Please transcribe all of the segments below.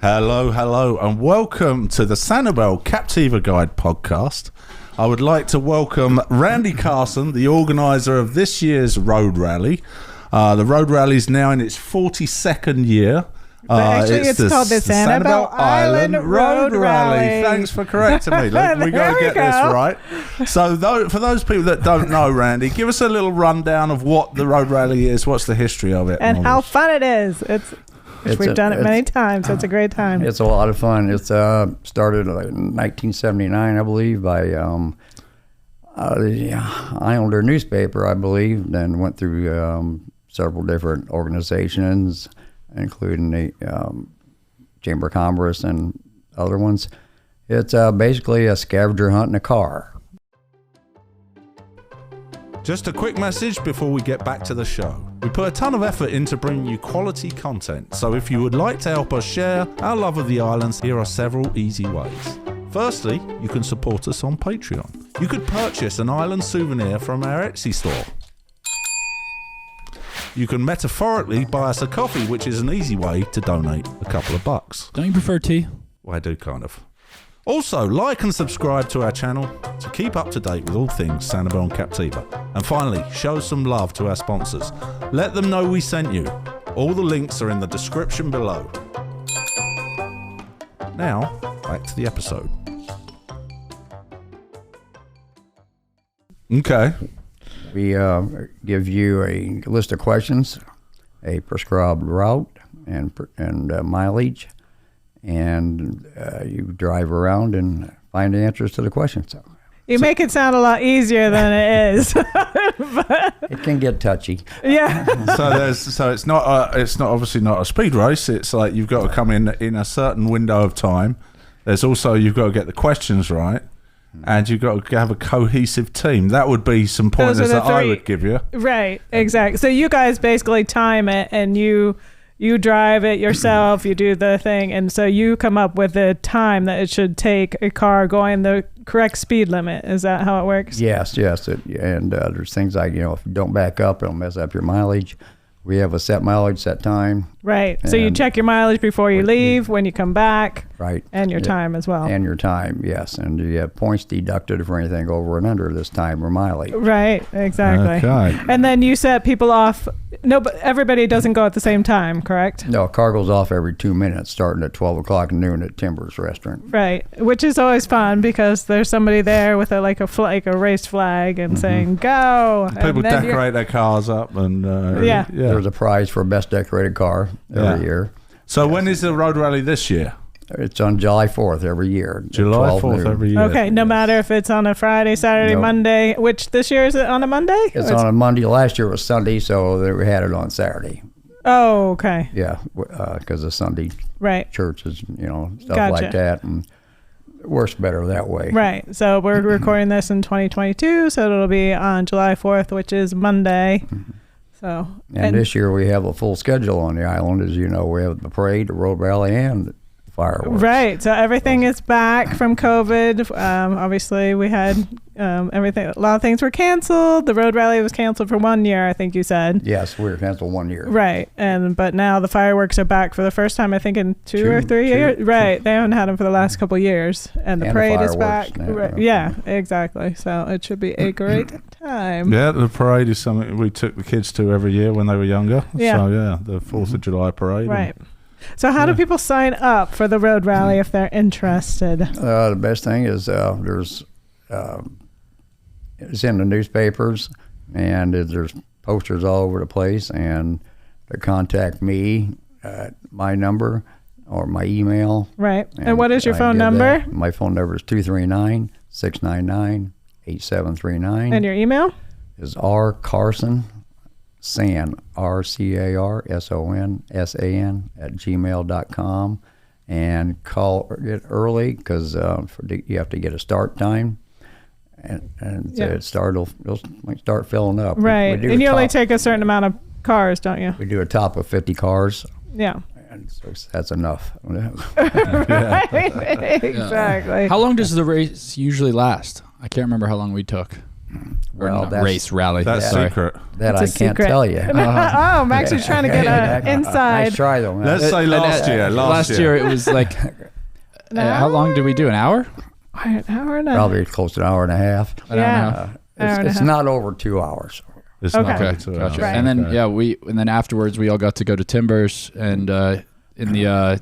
Hello, and welcome to the Sanibel Captiva Guide podcast. I would like to welcome Randy Carson, the organiser of this year's road rally. The road rally is now in its 42nd year. Actually, it's called the Sanibel Island Road Rally. Thanks for correcting me. We got to get this right. So, for those people that don't know, Randy, give us a little rundown of what the road rally is. What's the history of it, and how fun it is. We've done it many times. So it's a great time. It's a lot of fun. It's started in 1979, I believe, by the Islander newspaper, I believe, then went through several different organizations, including the Chamber of Commerce and other ones. It's basically a scavenger hunt in a car. Just a quick message before we get back to the show. We put a ton of effort into bringing you quality content, so if you would like to help us share our love of the islands, here are several easy ways. Firstly, you can support us on Patreon. You could purchase an island souvenir from our Etsy store. You can metaphorically buy us a coffee, which is an easy way to donate a couple of bucks. Don't you prefer tea? Well, I do, kind of. Also, like and subscribe to our channel to keep up to date with all things Sanibel and Captiva. And finally, show some love to our sponsors. Let them know we sent you. All the links are in the description below. Now, back to the episode. Okay. We give you a list of questions, a prescribed route and mileage, and you drive around and find the answers to the questions. You make it sound a lot easier than it is. It can get touchy. Yeah. So it's not obviously not a speed race. It's like you've got to come in a certain window of time. There's also you've got to get the questions right. And you've got to have a cohesive team. That would be some pointers that I would give you. Right, exactly. So you guys basically time it, and you drive it yourself, you do the thing, and so you come up with the time that it should take a car going the correct speed limit. Is that how it works? Yes. And there's things like, if you don't back up, it'll mess up your mileage. We have a set mileage, set time. Right. So you check your mileage before you leave, when you come back. Right. And your time as well. And your time, yes. And you have points deducted for anything over and under this time or mileage. Right. Exactly. Okay. And then you set people off. No, but everybody doesn't go at the same time, correct? No, car goes off every 2 minutes, starting at 12 o'clock noon at Timbers Restaurant. Right. Which is always fun because there's somebody there with a race flag and saying, go. People decorate their cars up and yeah. There's a prize for best decorated car every year. So when is the road rally this year? It's on July 4th every year. July 4th every year. Okay, no matter if it's on a Friday, Saturday, Monday, which this year is it on a Monday? It's on a Monday. Last year was Sunday, so we had it on Saturday. Oh, okay. Yeah, because of Sunday churches, stuff like that, and it works better that way. Right. So we're recording this in 2022, so it'll be on July 4th, which is Monday. So and this year we have a full schedule on the island. As you know, we have the parade, the road rally, and fireworks. Right. So everything is back from COVID. Obviously, we had everything. A lot of things were canceled. The road rally was canceled for 1 year, I think you said. Yes, we were canceled 1 year. Right. But now the fireworks are back for the first time, I think, in two or three years. Right. They haven't had them for the last couple of years. And the parade is back. Right. Yeah, exactly. So it should be a great time. Yeah, the parade is something we took the kids to every year when they were younger. Yeah. So, the 4th of July parade. Right. So how do people sign up for the road rally if they're interested? The best thing is there's it's in the newspapers, and there's posters all over the place, and to contact me at my number or my email. Right. And what is your phone number? My phone number is 239-699-8739. And your email? Is rcarson, RCARSONSAN @gmail.com, and call it early because you have to get a start time, and it'll start filling up. Right, and you only take a certain amount of cars, don't you? We do a top of 50 cars. Yeah. And so that's enough. Right, exactly. How long does the race usually last? I can't remember how long we took. Well, rally. That's secret. That I can't tell you. Oh, Max is trying to get inside. Nice try, though. Let's say last year. Last year it was like, how long did we do? An hour? An hour and a half. Probably close to an hour and a half. It's not over 2 hours. It's okay. not Gotcha. Right. And then and then afterwards we all got to go to Timbers and in the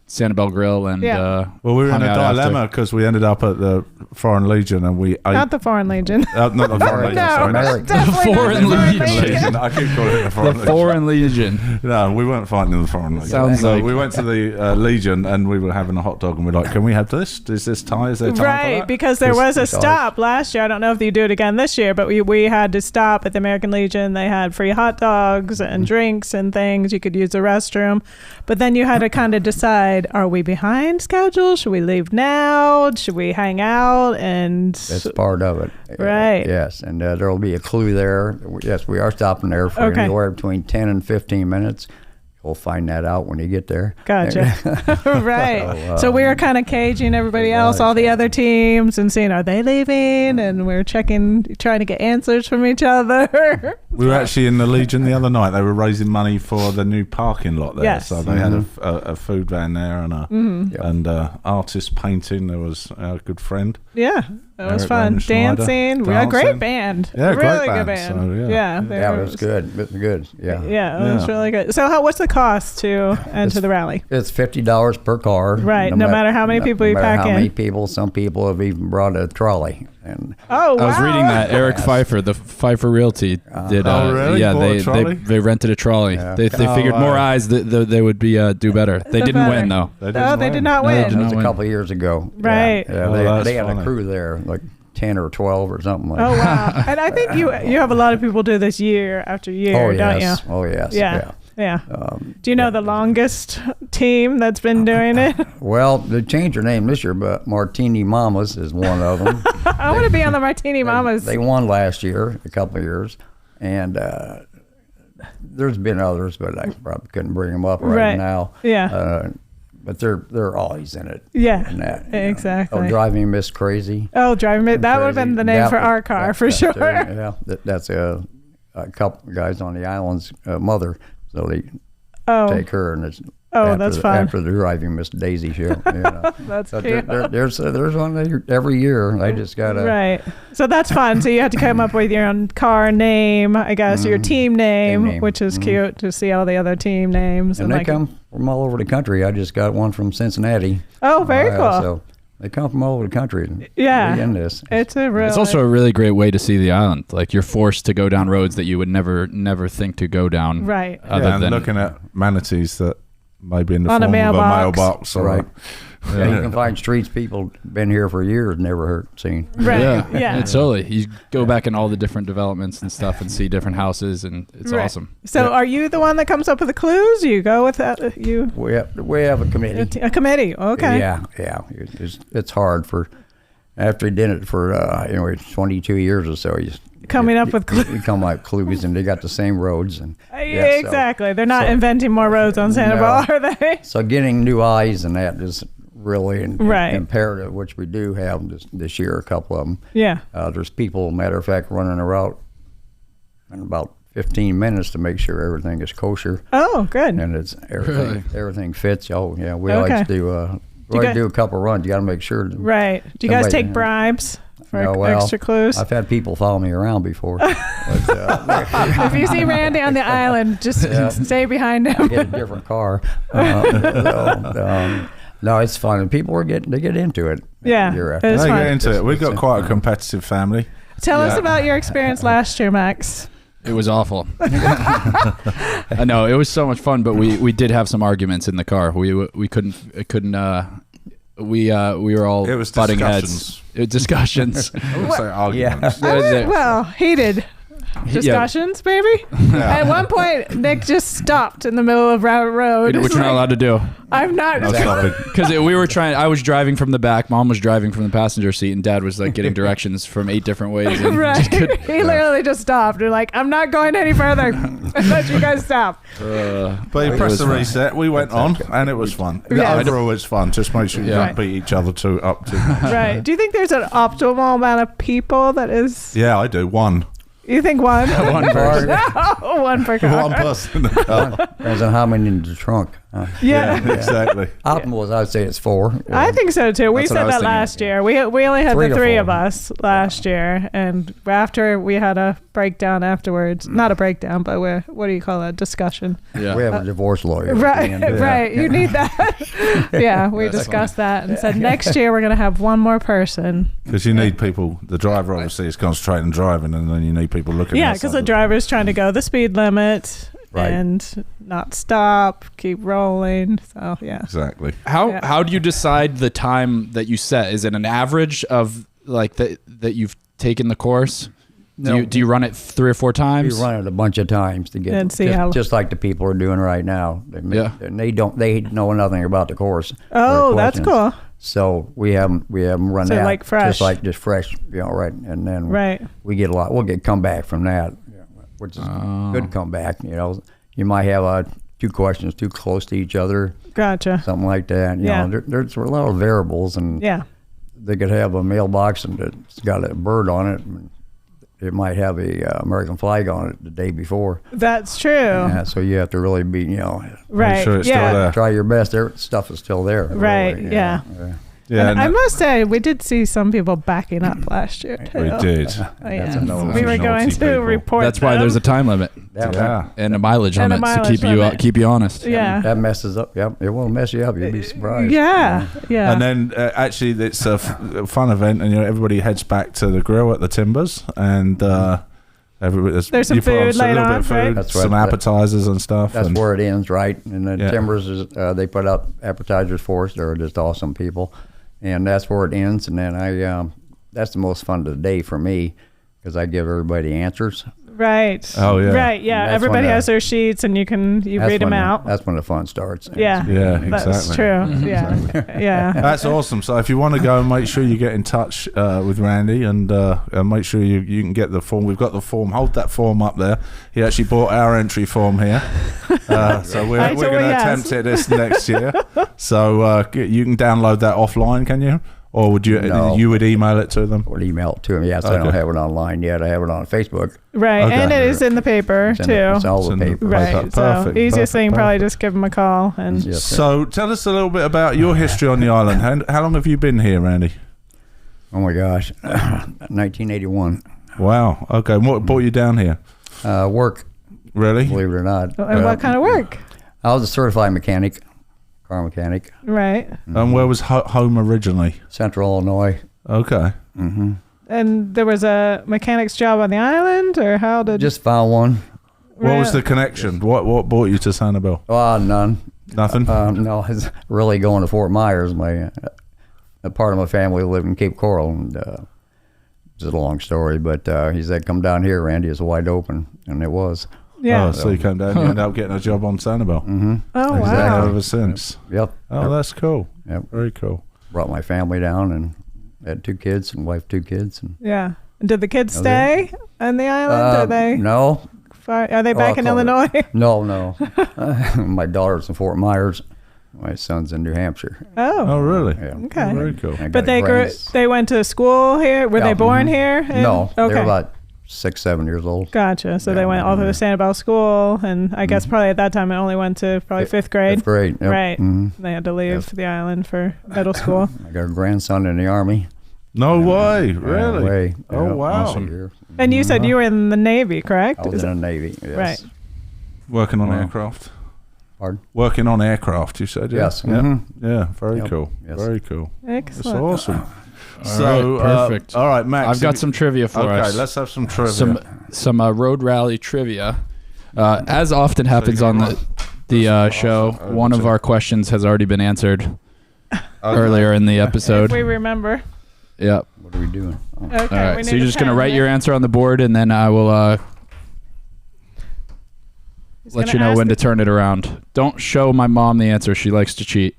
Sanibel Grill and well, we were in a dilemma because we ended up at the Foreign Legion and we ate. Not the Foreign Legion. Not the Foreign Legion. Sorry, the Foreign Legion. I keep calling it the Foreign Legion. The Foreign Legion. No, we weren't fighting in the Foreign Legion. Sounds like we went to the Legion and we were having a hot dog and we're like, can we have this? Is this time? Is there time right, for that? because there was a stop last year. I don't know if you do it again this year, but we had to stop at the American Legion. They had free hot dogs and drinks and things. You could use the restroom. But then you had to kind of decide, are we behind schedule? Should we leave now? Should we hang out? And that's part of it. Right. Yes, and there will be a clue there. Yes, we are stopping there for anywhere between 10 and 15 minutes. We'll find that out when you get there. Gotcha. Right. So we were kind of caging everybody else, all the other teams, and seeing, are they leaving? And we're trying to get answers from each other. We were actually in the Legion the other night. They were raising money for the new parking lot there. Yes. So they had a food van there and artist painting. There was our good friend. Yeah. That was Eric fun. Dancing. We had a great band. Yeah, really great good band. band. So, it was good. It was good. Yeah. Yeah, it was really good. So what's the cost to enter the rally? It's $50 per car. Right. No matter how many people you pack in. How many people? Some people have even brought a trolley. And wow. I was reading that Eric Pfeiffer, the Pfeiffer Realty, did. Really? Yeah, they rented a trolley. Yeah. They figured more eyes they would be do better. They didn't win though. They did not win. That was a couple of years ago. Right. Yeah, they had a crew there, like 10 or 12 or something like that. Oh wow! And I think you have a lot of people do this year after year, don't you? Oh yes. Yeah. Do you know the longest team that's been doing it? Well, they changed their name this year, but Martini Mamas is one of them. I want to be on the Martini Mamas. They won last year, a couple of years, and there's been others, but I probably couldn't bring them up right now. Yeah. But they're always in it. Yeah. And that, exactly. Oh, Driving Miss Crazy. Oh, Driving Miss. That would have been the name for our car for sure. That's a couple of guys on the island's mother. So they take her, and it's that's fun. After the Driving Miss Daisy show. That's so cute. There's one every year. They just gotta right. So that's fun. So you have to come up with your own car name, I guess, your team name, which is cute to see all the other team names. And they come from all over the country. I just got one from Cincinnati. Oh, very cool. So they come from all over the country. Yeah. This. It's also a really great way to see the island. Like you're forced to go down roads that you would never think to go down. Right. And looking at manatees that maybe in the form of a mailbox. Right. You can find streets people been here for years never seen. Right. Yeah. It's totally. You go back in all the different developments and stuff and see different houses, and it's awesome. So are you the one that comes up with the clues? You go with that? We have a committee. A committee. Okay. Yeah. It's hard after you did it for 22 years or so. Coming up with clues. You come up with clues, and they got the same roads. And exactly. They're not inventing more roads on Sanibel, are they? So getting new eyes and that is really imperative, which we do have this year, a couple of them. Yeah. There's people, matter of fact, running a route in about 15 minutes to make sure everything is kosher. Oh, good. And it's everything fits. Oh, yeah. We like to do a couple runs. You got to make sure. Right. Do you guys take bribes for extra clues? I've had people follow me around before. If you see Randy on the island, just stay behind him. Get a different car. No, it's fun, and people get into it. Yeah, it's fun. Get into it. We've got quite a competitive family. Tell us about your experience last year, Max. It was awful. No, it was so much fun, but we did have some arguments in the car. We were all butting heads. Discussions. I would say arguments. Well, heated. discussions, maybe. At one point, Nick just stopped in the middle of Route Road. Which you're not allowed to do. I'm not. Because we were trying. I was driving from the back. Mom was driving from the passenger seat, and Dad was like getting directions from 8 different ways. And Right. He literally just stopped. We're like, I'm not going any further unless you guys stop. But you pressed the reset. We went on, and it was fun. Yeah. Overall, it's fun. Just make sure you don't beat each other up too much. Right. Do you think there's an optimal amount of people that is? Yeah, I do. One. You think one? One person. No, one per car. One person in the car. Depends on how many in the trunk. Yeah. Exactly. Optimal is, I'd say it's 4. I think so too. We That's what said I was that thinking. last year. We only had 3 the to 3 4. of us last year, and after we had a breakdown afterwards. Not a breakdown, but what do you call it? Discussion. Yeah. We have a divorce lawyer. Right, And, right. You need that. Yeah, we That's discussed that and said next year we're gonna have one more person. Because you need people. The driver obviously is concentrating on driving, and then you need people looking. Yeah, outside because the of it. driver's trying to go the speed limit Right. and not stop, keep rolling. So yeah. Exactly. How do you decide the time that you set? Is it an average of like that you've taken the course? No. Do you run it 3 or 4 We times? run it a bunch of times to get And see how- just like the people are doing right now. And they know nothing about the course. Oh, Or that's questions. cool. So we have 'em run So that like fresh. just fresh, right? And then Right. we get a lot. We'll get comeback from that, which is good comeback. You might have 2 questions too close to each other, Gotcha. something like that. You Yeah. know, there's a lot of variables, and Yeah. they could have a mailbox and it's got a bird on it. And it might have a American flag on it the day before. That's true. Yeah, so you have to really be, Right. sure it's yeah. still there. try your best. Their stuff is still there. Right, really, yeah. Yeah, And I must say, we did see some people backing up last year too. we did. Oh, yeah. That's a no- We were Naughty going to people. report. That's why them. there's a time limit Yeah. and a mileage And a limit to mileage limit. keep you honest. Yeah. That messes up. Yep, it will mess you up. You'll be surprised. Yeah. Yeah. And then actually, it's a fun event, and everybody heads back to the grill at the Timbers, and There's some you put food a little later bit on, of food, right? That's right. some appetizers and stuff. That's and where it ends, right? And the Yeah. Timbers is they put up appetizers for us. They're just awesome people, and that's where it ends. And then that's the most fun of the day for me because I give everybody answers. Right. Oh, yeah. Right. Yeah. That's Everybody when has their sheets, and you That's read them when out. That's when the fun starts. Yeah. Yeah, That's exactly. true. Yeah. Yeah. That's awesome. So if you want to go, make sure you get in touch with Randy, and make sure you can get the form. We've got the form. Hold that form up there. He actually bought our entry form here, so we're I going told to yes. attempt it this next year. So you can download that offline, can you? Or would you? No. You would email it to them. Or email it to them. Yes, I don't Okay. have it online yet. I have it on Facebook. Right. Okay. And it is in the paper It's in too. It's all It's the in the- paper. Right. Perfect, So perfect, easiest thing, probably perfect. just give them a call and. Yes, sir. So tell us a little bit about your history on the island. How long have you been here, Randy? Oh my gosh, 1981. Wow. Okay. And what brought you down here? Work, Really? believe it or not. And what kind of work? I was a certified mechanic, car mechanic, Right. And where was home originally? Central Illinois. Okay. Mm-hmm. And there was a mechanic's job on the island, or how did? Just found one. What was the connection? What brought you to Sanibel? None. Nothing. No, it's really going to Fort Myers. A part of my family lived in Cape Coral, and it's a long story. But he said, "Come down here, Randy. It's wide open," and it was. Yeah. Oh, so you came down and you ended up getting a job on Sanibel. Mm-hmm. Oh Exactly. wow. Ever since. Yep. Oh, that's cool. Yep. Very cool. Brought my family down and had 2 kids and wife, 2 kids. And Yeah. And did the kids Was stay on the island? Are they? No, Are they back in call it- Illinois? no. My daughter's in Fort Myers. My son's in New Hampshire. Oh, really? Yeah. Okay. Very cool. I got But they grands- they went to school here. Were Yeah, they born mhm. here? No, Okay. they were about 6, 7 years old. Gotcha. So Yeah, they went all through the Sanibel school, and I guess probably at that time it only went to probably 5th grade. 5th grade. Yep. Right. Mhm. They had to leave Yes. the island for middle school. I got a grandson in the Army. No way. Yeah, Really? way. Oh, Yeah, wow. awesome year. And you said you were in the Navy, correct? I was Is in it- the Navy. Yes. Right. Working on Wow. aircraft. Pardon? Working on aircraft, you said? Yeah? Yes. Yeah. Mhm. Yeah. Very Yep. cool. Yes. Very cool. That's Excellent. awesome. All So, right, perfect. all right, Max. I've got some trivia for Okay, us. let's have some trivia. Some road rally trivia. As often happens on the show, one of our questions has already been answered earlier in the If episode. we remember. Yep. What are we doing? Oh. Okay. All we right. need So you're a just gonna pen, write yeah? your answer on the board, and then I will let you know when to turn it around. Don't show my mom the answer. She likes to cheat.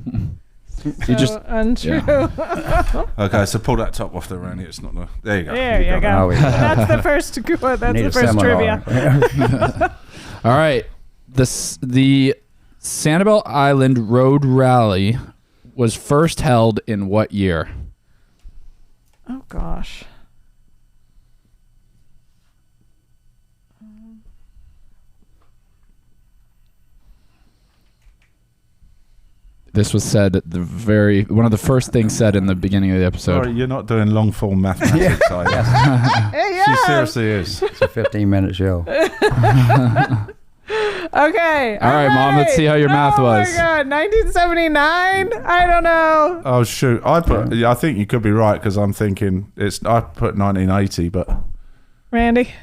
You just untrue. Yeah. Okay, so pull that top off there, Randy. It's not the. There you go. There you go. Oh, yeah. That's the first. That's the first trivia. All right. The Sanibel Island Road Rally was first held in what year? Oh gosh. This was said at one of the first things said in the beginning of the episode. Sorry, you're not doing long form mathematics, are you? Yes. She seriously is. It's a 15-minute show. Okay. All right, Mom, let's see how your math was. Oh my God, 1979? I don't know. Oh shoot! I think you could be right because I'm thinking I put 1980, but Randy's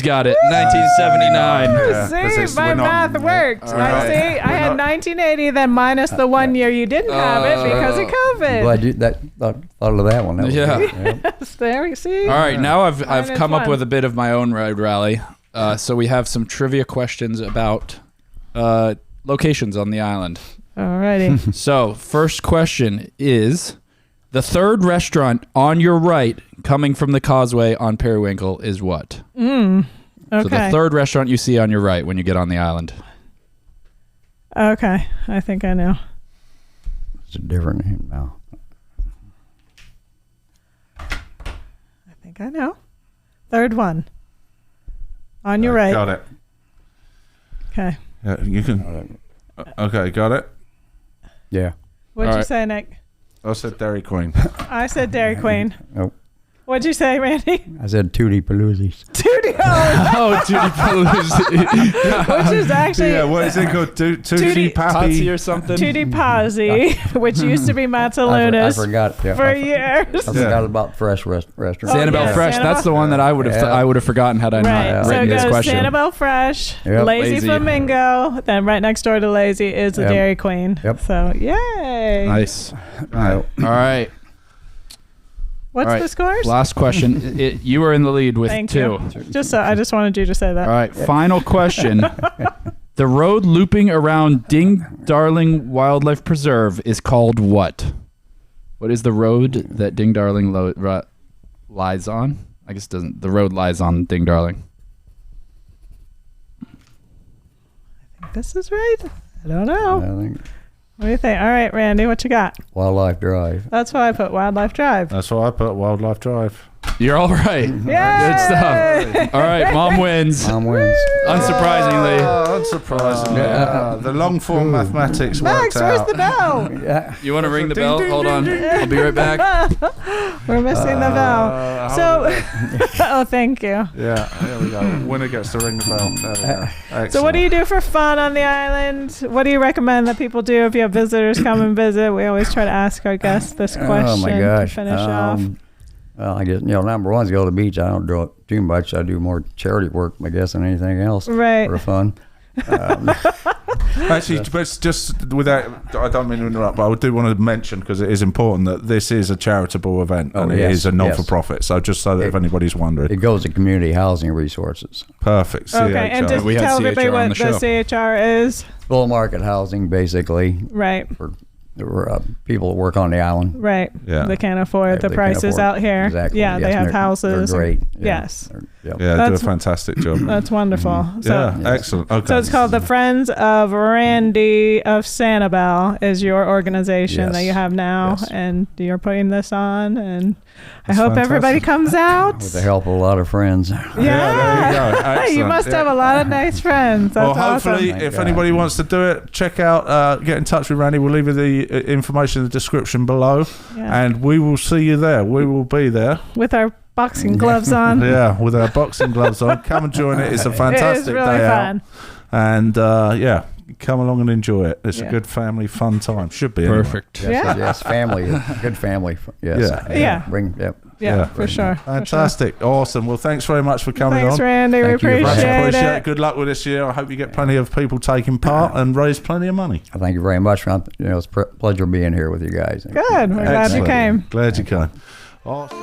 got it. 1979. See, my math worked. I had 1980, then minus the 1 year you didn't have it because of COVID. Glad you thought of that one. That was Yeah. good. Yes, there we see. All right, now I've come up one. with a bit of my own road rally. So we have some trivia questions about locations on the island. Alrighty. So first question is, the third restaurant on your right coming from the causeway on Periwinkle is what? Okay. So the third restaurant you see on your right when you get on the island. Okay, I think I know. It's a different name now. I think I know. Third one. On your right. Got it. Okay. Yeah, you can. Okay, got it. Yeah. What'd All you right. say, Nick? I said Dairy Queen. I said Dairy Queen. Nope. What'd you say, Randy? I said Tootie Paloozies. Tootie. Oh, Tutti Palooza. Which is actually Yeah, what is it called? Tutti Pappy or something? Tutti Pazzi, which used to be I Mazzalunas forgot. Yeah, for years. I forgot about Fresh restaurant. Sanibel yeah. Fresh. Sanibel. That's the one that I would have forgotten had I Right. not So written it this goes question. Sanibel Fresh, Yep. Lazy Lazy. Flamingo, then right next door to Lazy is the Yep. Dairy Queen. Yep. So yay. Nice. Right. All right. What's All right. the scores? Last question. You were in the lead with Thank 2. you. I just wanted you to say that. All right. Final question. The road looping around Ding Darling Wildlife Preserve is called what? What is the road that Ding Darling lies on? I guess it doesn't. The road lies on Ding Darling. I think this is right. I don't know. I think What do you think? All right, Randy, what you got? Wildlife Drive. That's what I put, Wildlife Drive. That's what I put. Wildlife Drive. You're all right. Yay! Good stuff. All right. Mom wins. Mom wins. Unsurprisingly. Unsurprisingly. The long form mathematics Max, worked where's out. the bell? Yeah. You want to ring the Ding, bell? ding, Hold ding, on. ding. I'll be right back. We're missing the bell. Oh, thank you. Yeah, there we go. Winner gets to ring the bell. There we go. Excellent. So what do you do for fun on the island? What do you recommend that people do if you have visitors come and visit? We always try to ask our guests this question Oh my gosh. to finish off. Well, I guess number one is go to the beach. I don't do it too much. I do more charity work, I guess, than anything else. Right. For fun. Actually, but just without, I don't mean to interrupt, but I do want to mention, because it is important, that this is a charitable event and it yes, is a non-for-profit. So just so that if anybody's wondering. It goes to community housing resources. Perfect. Okay, and just We had tell everybody CHR on what the the CHR is. Full market housing, basically, Right, for people that work on the island. right. Yeah. They can't afford the They can't prices afford- out here. Exactly. Yeah, yes, they have they're houses. great. Yeah. Yes. Yep. Yeah, do a That's- fantastic job. That's wonderful. So, Yeah, Yes. excellent. Okay. so it's called the Friends of Randy of Sanibel is your organization that Yes. you have now, Yes. and you're putting this on, and I That's hope everybody fantastic. comes out. With the help of a lot of friends. Yeah, there you go. you Excellent. must Yeah. have a lot of nice friends. That's Well, hopefully, awesome. Thank if God. anybody wants to do it, check out, get in touch with Randy. We'll leave you the information in the description below, Yeah. and we will see you there. We will be there. With our boxing gloves on. Yeah, with our boxing gloves on. Come and join it. It's a It fantastic is really day fun. out. And yeah, come along and enjoy it. It's Yeah. a good family fun time. Should be. Anyway. Perfect. Yes, Yeah. yes, family. Good family. Yes. Yeah. Yeah. Bring, yep. Yeah, for sure. for sure. Fantastic. Awesome. Well, thanks very much for coming Thanks, on. Randy. We Thank you. Much appreciate appreciate it. it. Good luck with this year. I hope you get plenty of people taking part and raise plenty of money. Thank you very much. It's a pleasure being here with you guys. Good. We're glad you Excellent. came. Glad you came. Awesome.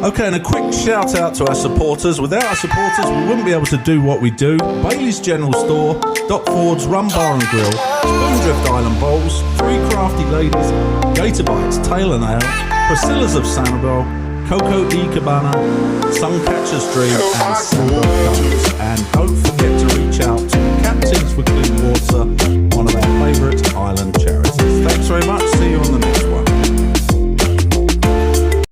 Okay, and a quick shout out to our supporters. Without our supporters, we wouldn't be able to do what we do. Bailey's General Store, Doc Ford's Rum Bar and Grill, Spoondrift Island Bowls, 3 Crafty Ladies, GatorBites Tail and Ale, Priscilla's of Sanibel, Coco y Cabana, Suncatchers Dream, and Sanibel Carts. And don't forget to reach out to Captains for Clean Water, one of our favourite island charities. Thanks very much. See you on the next one.